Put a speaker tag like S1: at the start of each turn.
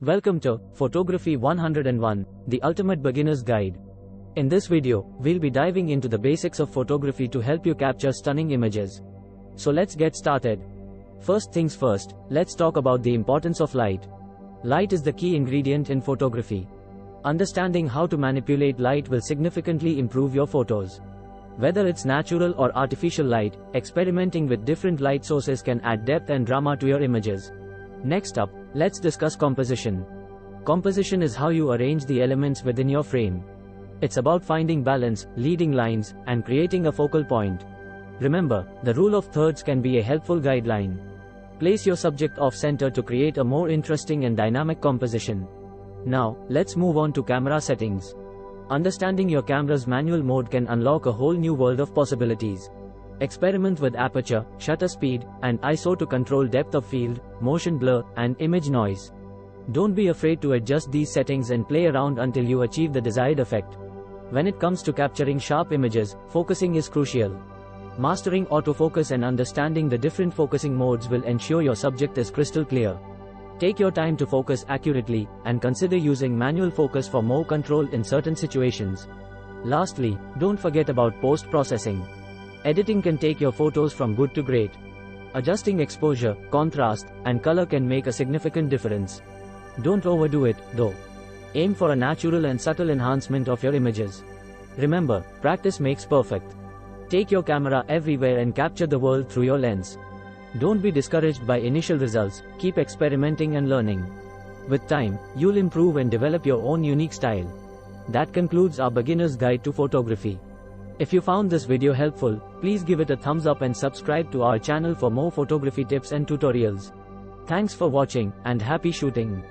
S1: Welcome to Photography 101, the ultimate beginner's guide. In this video, we'll be diving into the basics of photography to help you capture stunning images. So let's get started. First things first, let's talk about the importance of light. Light is the key ingredient in photography. Understanding how to manipulate light will significantly improve your photos. Whether it's natural or artificial light, experimenting with different light sources can add depth and drama to your images. Next up, let's discuss composition. Composition is how you arrange the elements within your frame. It's about finding balance, leading lines, and creating a focal point. Remember, the rule of thirds can be a helpful guideline. Place your subject off-center to create a more interesting and dynamic composition. Now, let's move on to camera settings. Understanding your camera's manual mode can unlock a whole new world of possibilities. Experiment with aperture, shutter speed, and ISO to control depth of field, motion blur, and image noise. Don't be afraid to adjust these settings and play around until you achieve the desired effect. When it comes to capturing sharp images, focusing is crucial. Mastering autofocus and understanding the different focusing modes will ensure your subject is crystal clear. Take your time to focus accurately, and consider using manual focus for more control in certain situations. Lastly, don't forget about post-processing. Editing can take your photos from good to great. Adjusting exposure, contrast, and color can make a significant difference. Don't overdo it, though. Aim for a natural and subtle enhancement of your images. Remember, practice makes perfect. Take your camera everywhere and capture the world through your lens. Don't be discouraged by initial results, keep experimenting and learning. With time, you'll improve and develop your own unique style. That concludes our beginner's guide to photography. If you found this video helpful, please give it a thumbs up and subscribe to our channel for more photography tips and tutorials. Thanks for watching, and happy shooting.